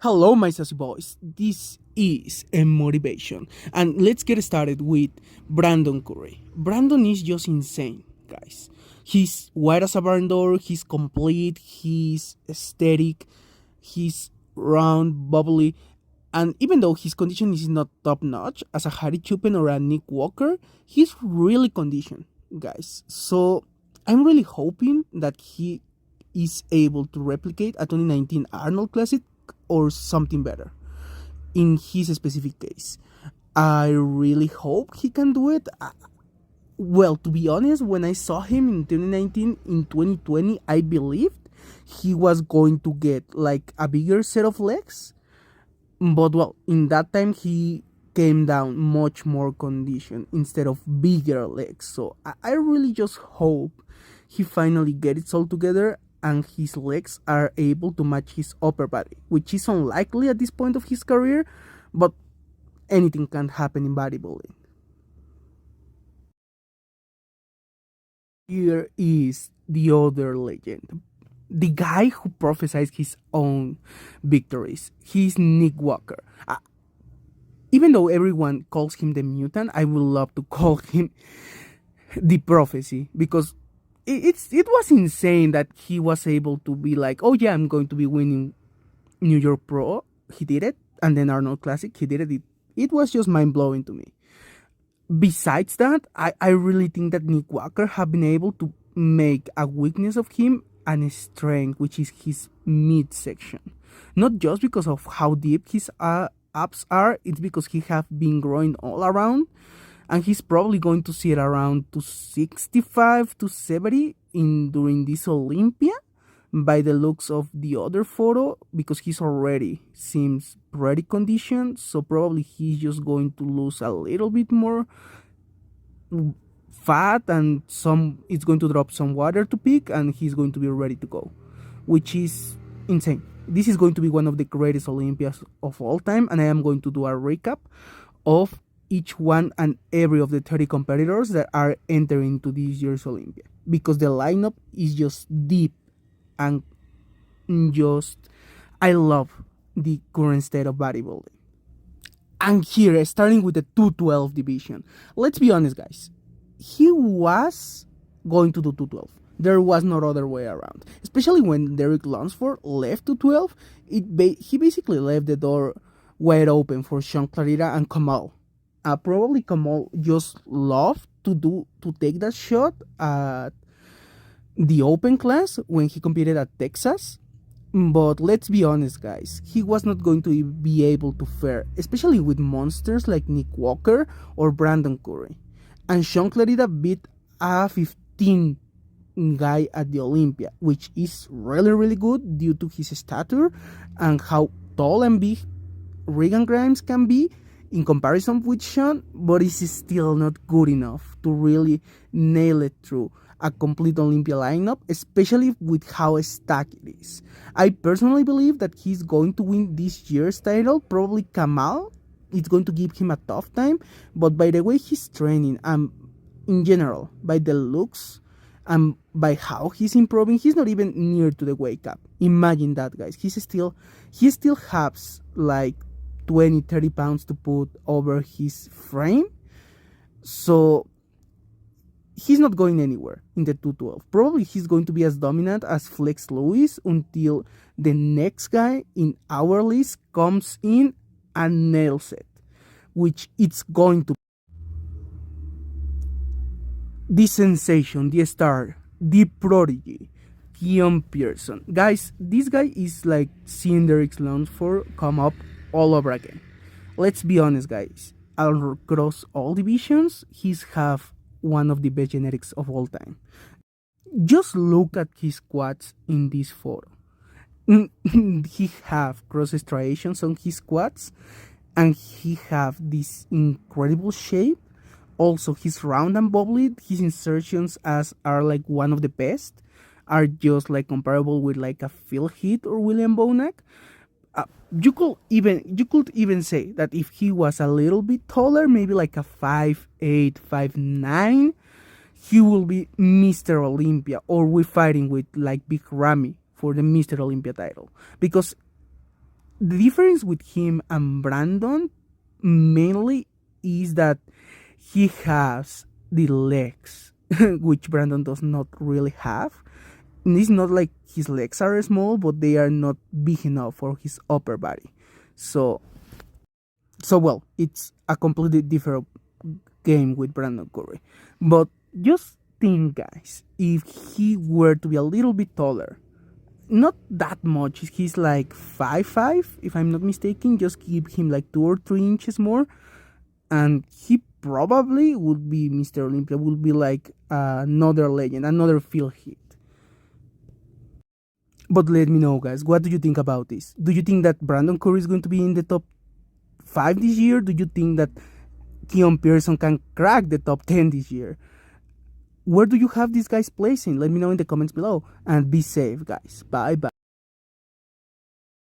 Hello, my sassy boys. This is a motivation, and let's get started with Brandon Curry. Brandon is just insane, guys. He's white as a barn door. He's complete. He's aesthetic. He's round, bubbly, and even though his condition is not top notch as a Harry Chupin or a Nick Walker, he's really conditioned, guys. So I'm really hoping that he is able to replicate a 2019 Arnold Classic or something better in his specific case. I really hope he can do it. Well, to be honest, when I saw him in 2019, in 2020, I believed he was going to get like a bigger set of legs. But well, in that time, he came down much more conditioned instead of bigger legs. So I really just hope he finally gets it all together and his legs are able to match his upper body, which is unlikely at this point of his career, but anything can happen in bodybuilding. Here is the other legend. The guy who prophesied his own victories. He's Nick Walker. Even though everyone calls him the mutant, I would love to call him the prophecy because it was insane that he was able to be like, oh yeah, I'm going to be winning New York Pro. He did it, and then Arnold Classic, he did it. It was just mind blowing to me. Besides that, I really think that Nick Walker have been able to make a weakness of him and a strength, which is his midsection. Not just because of how deep his abs are, it's because he have been growing all around, and he's probably going to see it around to 65 to 70 in during this Olympia by the looks of the other photo, because he's already seems pretty conditioned, so probably he's just going to lose a little bit more fat and it's going to drop some water to peak and he's going to be ready to go, which is insane. This is going to be one of the greatest Olympias of all time, and I am going to do a recap of each one and every of the 30 competitors that are entering to this year's Olympia, because the lineup is just deep and just I love the current state of bodybuilding. And here, starting with the 212 division, let's be honest, guys, he was going to do 212. There was no other way around. Especially when Derek Lunsford left 212, he basically left the door wide open for Sean Clarita and Kamal. Probably Kamal just loved to take that shot at the open class when he competed at Texas. But let's be honest, guys, he was not going to be able to fare, especially with monsters like Nick Walker or Brandon Curry. And Sean Clarita beat a 15 guy at the Olympia, which is really, really good due to his stature and how tall and big Regan Grimes can be in comparison with Sean, but it's still not good enough to really nail it through a complete Olympia lineup, especially with how stacked it is. I personally believe that he's going to win this year's title. Probably Kamal, it's going to give him a tough time, but by the way he's training and in general, by the looks and by how he's improving, he's not even near to the weight cap. Imagine that, guys. He still has like 20-30 pounds to put over his frame, so he's not going anywhere in the 212. Probably he's going to be as dominant as Flex Lewis until the next guy in our list comes in and nails it, which it's going to be the sensation, the star, the prodigy, Keone Pearson. Guys, this guy is like seeing Derek Lunsford come up all over again. Let's be honest, guys. Across all divisions, he's have one of the best genetics of all time. Just look at his quads in this photo. He have cross striations on his quads, and he have this incredible shape. Also, he's round and bubbly. His insertions as are like one of the best. Are just like comparable with like a Phil Heath or William Bonac. You could even say that if he was a little bit taller, maybe like a 5'8", 5'9", he will be Mr. Olympia, or we're fighting with like Big Rammy for the Mr. Olympia title. Because The difference with him and Brandon mainly is that he has the legs, which Brandon does not really have. And it's not like his legs are small, but they are not big enough for his upper body. So, well, it's a completely different game with Brandon Curry. But just think, guys, if he were to be a little bit taller, not that much. He's like 5'5", if I'm not mistaken. Just give him like 2 or 3 inches more, and he probably would be Mr. Olympia. Would be like another legend, another field hit. But let me know, guys. What do you think about this? Do you think that Brandon Curry is going to be in the top 5 this year? Do you think that Keone Pearson can crack the top 10 this year? Where do you have these guys placing? Let me know in the comments below. And be safe, guys. Bye bye.